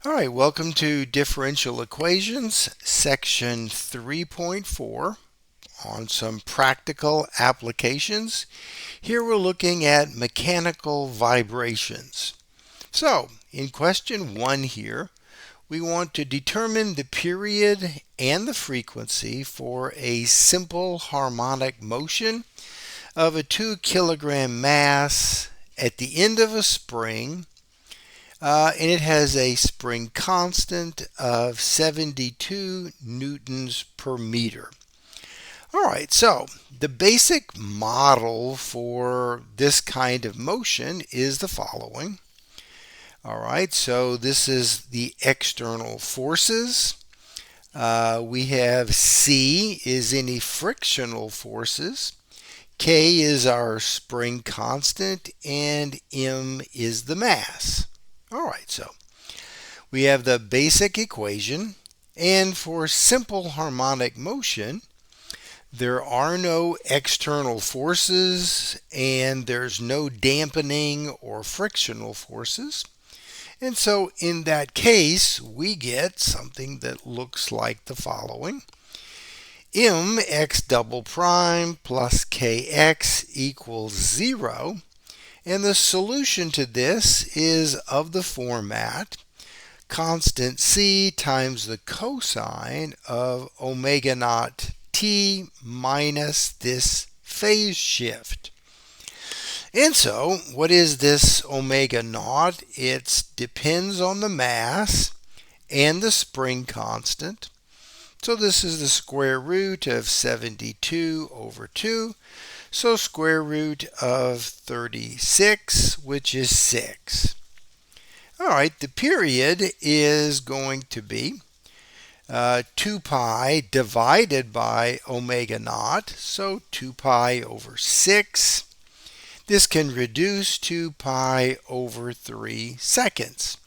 All right, welcome to Differential Equations, section 3.4 on some practical applications. Here we're looking at mechanical vibrations. So, in question 1 here, we want to determine the period and the frequency for a simple harmonic motion of a 2 kilogram mass at the end of a spring, and it has a spring constant of 72 newtons per meter. All right, so the basic model for this kind of motion is the following. All right, so this is the external forces. We have C is any frictional forces. K is our spring constant, and M is the mass. All right, so we have the basic equation, and for simple harmonic motion, there are no external forces and there's no dampening or frictional forces. And so in that case, we get something that looks like the following. Mx double prime plus kx equals 0. And the solution to this is of the format constant c times the cosine of omega naught t minus this phase shift. And so, what is this omega naught? It depends on the mass and the spring constant. So this is the square root of 72 over 2. So square root of 36, which is 6. All right, the period is going to be 2 pi divided by omega naught, so 2 pi over 6. This can reduce to pi over 3 seconds.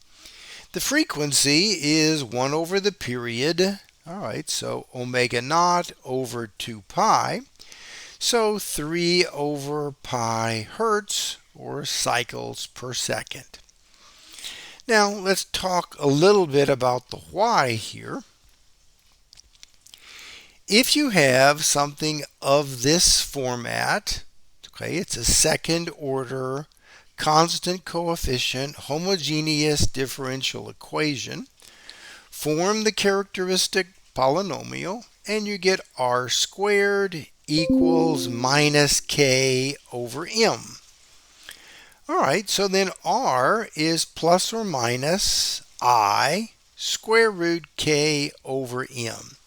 The frequency is 1 over the period. All right, so omega naught over 2 pi. So 3 over pi hertz, or cycles per second. Now let's talk a little bit about the why here. If you have something of this format, okay, it's a second order constant coefficient homogeneous differential equation, form the characteristic polynomial, and you get r squared equals minus k over m. All right, so then r is plus or minus I square root k over m.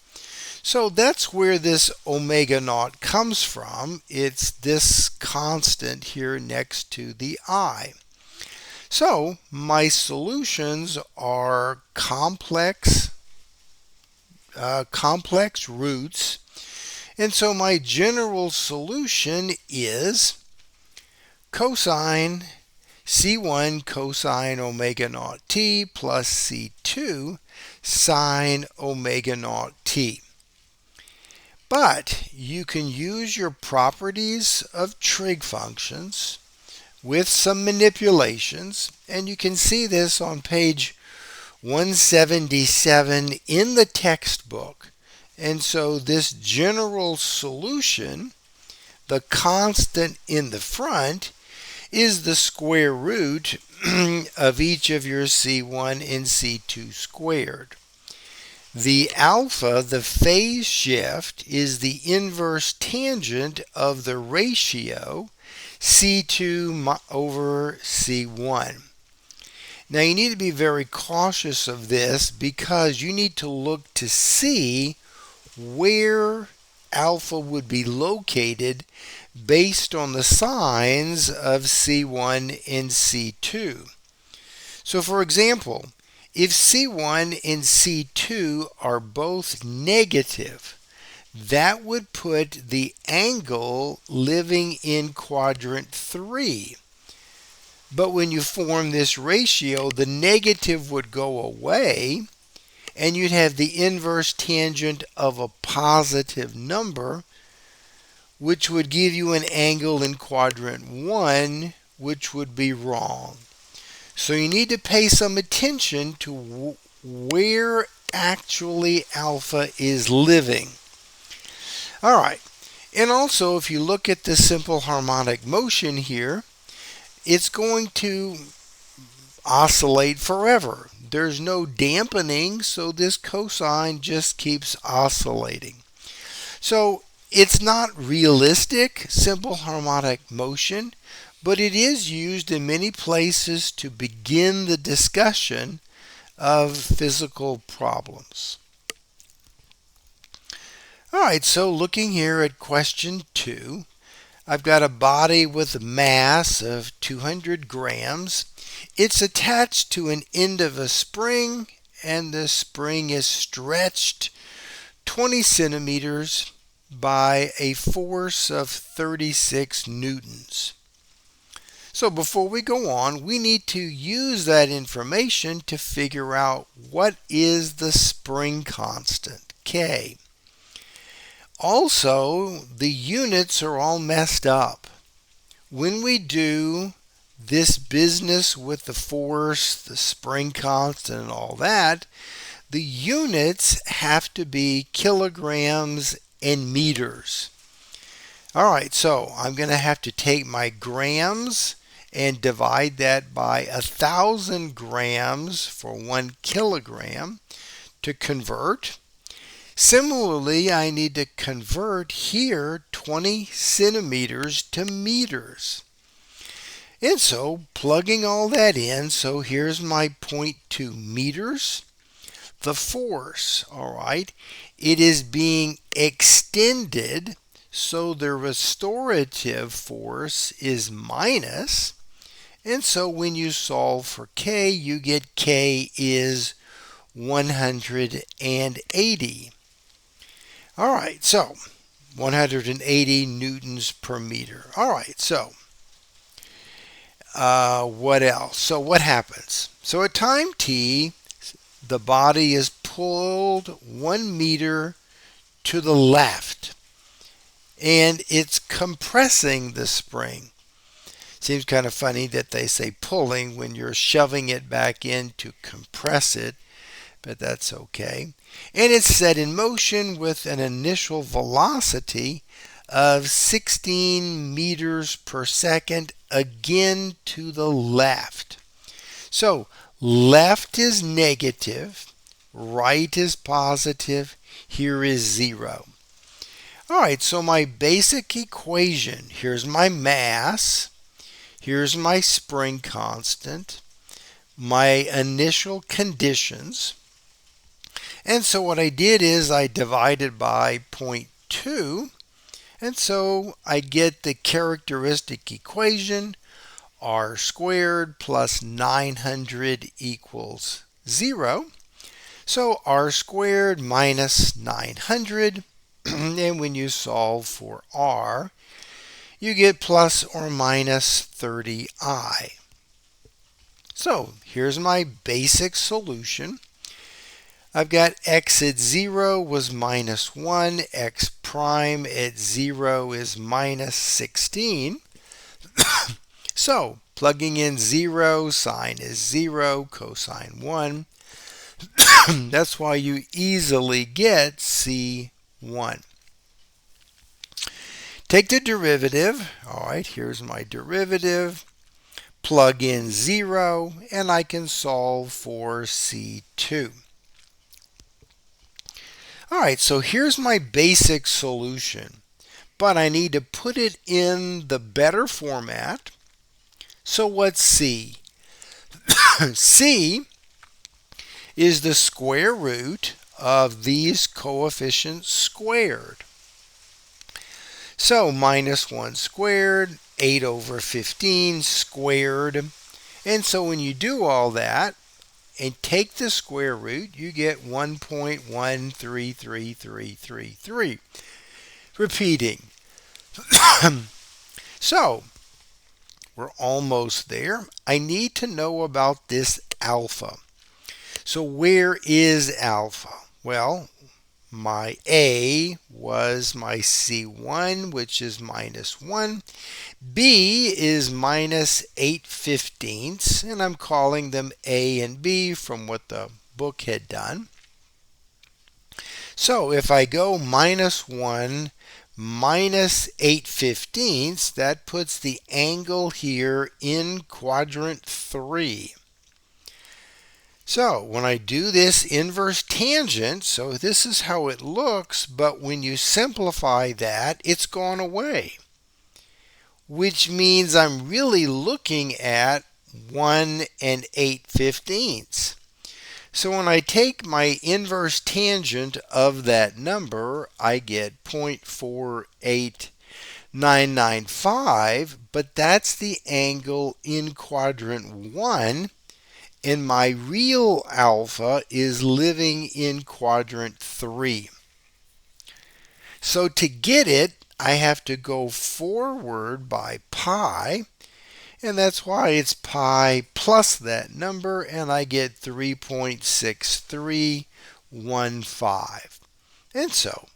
So that's where this omega naught comes from. It's this constant here next to the I. So my solutions are complex roots. And so my general solution is cosine C1 cosine omega naught t plus C2 sine omega naught t. But you can use your properties of trig functions with some manipulations, and you can see this on page 177 in the textbook. And so this general solution, the constant in the front, is the square root of each of your C1 and C2 squared. The alpha, the phase shift, is the inverse tangent of the ratio C2 over C1. Now you need to be very cautious of this because you need to look to see where alpha would be located based on the signs of C1 and C2. So for example, if C1 and C2 are both negative, that would put the angle living in quadrant 3. But when you form this ratio, the negative would go away, and you'd have the inverse tangent of a positive number, which would give you an angle in quadrant 1, which would be wrong. So you need to pay some attention to where actually alpha is living. All right. And also, if you look at the simple harmonic motion here, it's going to oscillate forever. There's no dampening, so this cosine just keeps oscillating. So it's not realistic, simple harmonic motion, but it is used in many places to begin the discussion of physical problems. All right, so looking here at question 2, I've got a body with a mass of 200 grams. It's attached to an end of a spring, and the spring is stretched 20 centimeters by a force of 36 newtons. So before we go on, we need to use that information to figure out what is the spring constant, K. Also, the units are all messed up. When we do this business with the force, the spring constant, and all that, the units have to be kilograms and meters. All right, so I'm going to have to take my grams and divide that by 1,000 grams for 1 kilogram to convert. Similarly, I need to convert here 20 centimeters to meters. And so plugging all that in, so here's my 0.2 meters. The force, all right, it is being extended, so the restorative force is minus. And so when you solve for K, you get K is 180. All right, so 180 newtons per meter. All right, so what else? So what happens? So at time t, the body is pulled 1 meter to the left, and it's compressing the spring. Seems kind of funny that they say pulling when you're shoving it back in to compress it, but that's okay. And it's set in motion with an initial velocity of 16 meters per second, again to the left. So left is negative, right is positive, here is 0. All right, so my basic equation, here's my mass, here's my spring constant, my initial conditions. And so what I did is I divided by 0.2, and so I get the characteristic equation, r squared plus 900 equals 0. So r squared minus 900, and when you solve for r, you get plus or minus 30i. So here's my basic solution. I've got x at 0 was minus 1, x prime at 0 is minus 16. So plugging in 0, sine is 0, cosine 1. That's why you easily get C1. Take the derivative. All right, here's my derivative. Plug in 0, and I can solve for C2. All right, so here's my basic solution, but I need to put it in the better format. So what's C? C is the square root of these coefficients squared. So minus 1 squared, 8 over 15 squared. And so when you do all that and take the square root, you get 1.133333. Repeating. So we're almost there. I need to know about this alpha. So where is alpha? Well, My A was my C1, which is minus 1. B is minus 8/15, and I'm calling them A and B from what the book had done. So if I go minus 1 minus 8/15, that puts the angle here in quadrant 3. So when I do this inverse tangent, so this is how it looks, but when you simplify that, it's gone away, which means I'm really looking at 1 and 8/15. So when I take my inverse tangent of that number, I get 0.48995, but that's the angle in quadrant 1, and my real alpha is living in quadrant 3. So to get it, I have to go forward by pi, and that's why it's pi plus that number, and I get 3.6315. And so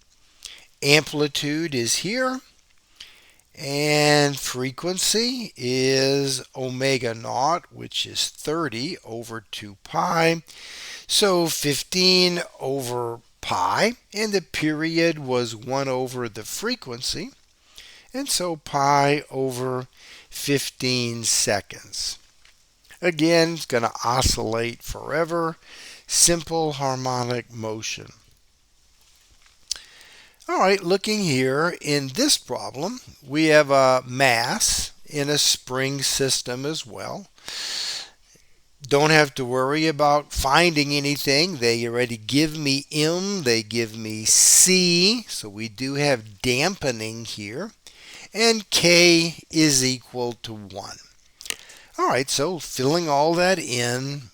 amplitude is here, and frequency is omega naught, which is 30 over 2 pi. So 15 over pi, and the period was 1 over the frequency, and so pi over 15 seconds. Again, it's going to oscillate forever. Simple harmonic motion. All right, looking here in this problem, we have a mass in a spring system as well. Don't have to worry about finding anything. They already give me M, they give me C, so we do have dampening here. And K is equal to 1. All right, so filling all that in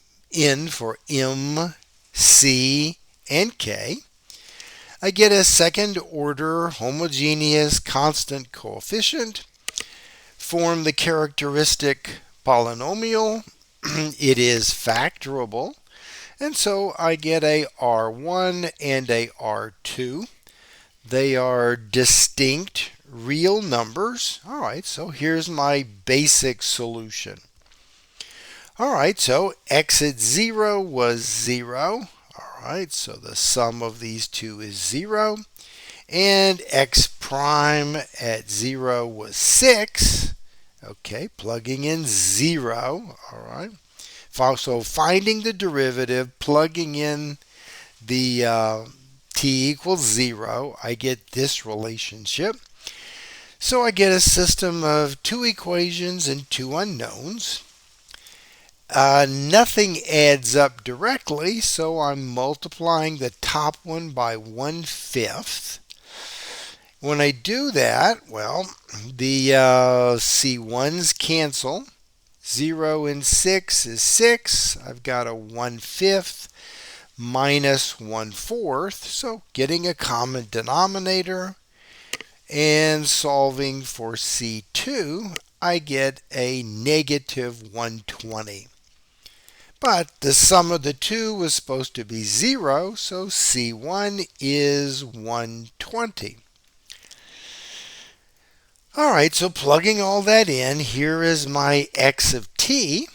for M, C, and K, I get a second order homogeneous constant coefficient, form the characteristic polynomial. It is factorable, and so I get a R1 and a R2. They are distinct real numbers. All right, so here's my basic solution. All right, so x at 0 was 0. All right, so the sum of these two is 0. And x prime at 0 was 6. Okay, plugging in 0. All right. So finding the derivative, plugging in the t equals 0, I get this relationship. So I get a system of two equations and two unknowns. Nothing adds up directly, so I'm multiplying the top one by 1/5. When I do that, well, the C1s cancel. 0 and 6 is 6. I've got a 1/5 minus 1/4. So getting a common denominator and solving for C2, I get a negative 120. But the sum of the two was supposed to be 0, so C1 is 120. All right, so plugging all that in, here is my x of t,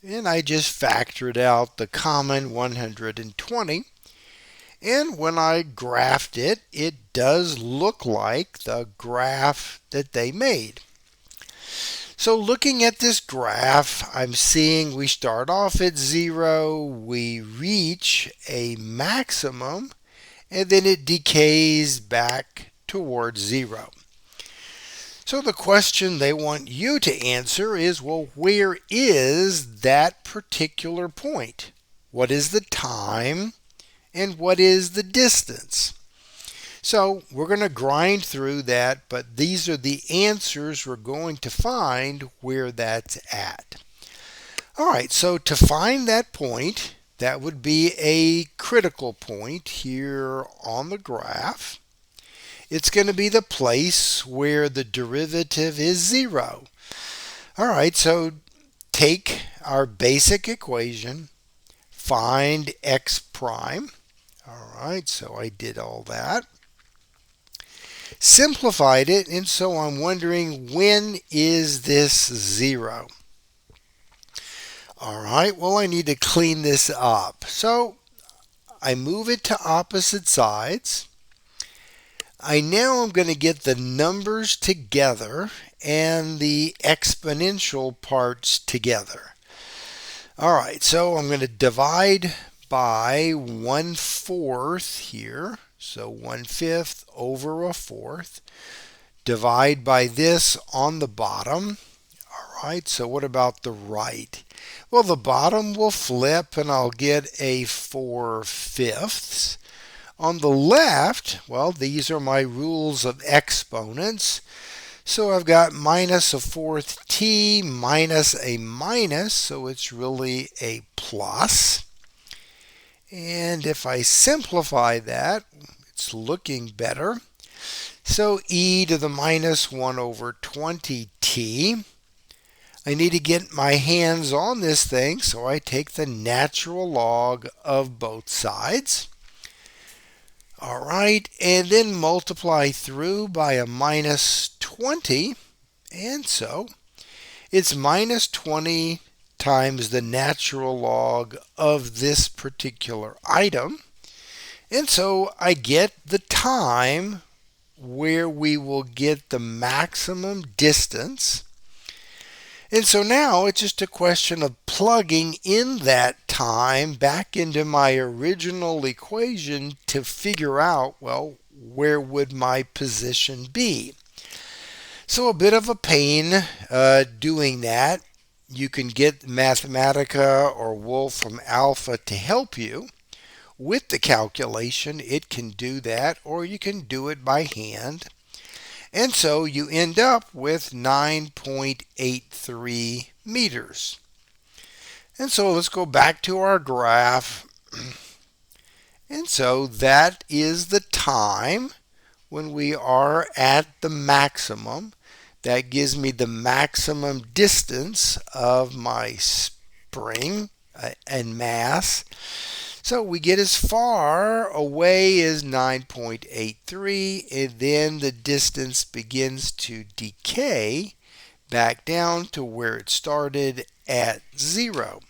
and I just factored out the common 120. And when I graphed it, it does look like the graph that they made. So looking at this graph, I'm seeing we start off at 0, we reach a maximum, and then it decays back towards 0. So the question they want you to answer is, well, where is that particular point? What is the time and what is the distance? So we're going to grind through that, but these are the answers we're going to find where that's at. All right, so to find that point, that would be a critical point here on the graph. It's going to be the place where the derivative is 0. All right, so take our basic equation, find x prime. All right, so I did all that. Simplified it, and so I'm wondering, when is this 0? All right, well, I need to clean this up. So I move it to opposite sides. I now am going to get the numbers together and the exponential parts together. All right, so I'm going to divide by 1/4 here. So 1/5 over a fourth. Divide by this on the bottom. All right, so what about the right? Well, the bottom will flip and I'll get a 4/5. On the left, well, these are my rules of exponents. So I've got minus a fourth t minus a minus, so it's really a plus. And if I simplify that, it's looking better. So e to the minus 1 over 20t. I need to get my hands on this thing, so I take the natural log of both sides. All right, and then multiply through by a minus 20, and so it's minus 20 times the natural log of this particular item. And so I get the time where we will get the maximum distance. And so now it's just a question of plugging in that time back into my original equation to figure out, well, where would my position be? So a bit of a pain doing that. You can get Mathematica or Wolfram Alpha to help you with the calculation. It can do that, or you can do it by hand. And so you end up with 9.83 meters. And so let's go back to our graph. And so that is the time when we are at the maximum. That gives me the maximum distance of my spring and mass. So we get as far away as 9.83, and then the distance begins to decay back down to where it started at 0.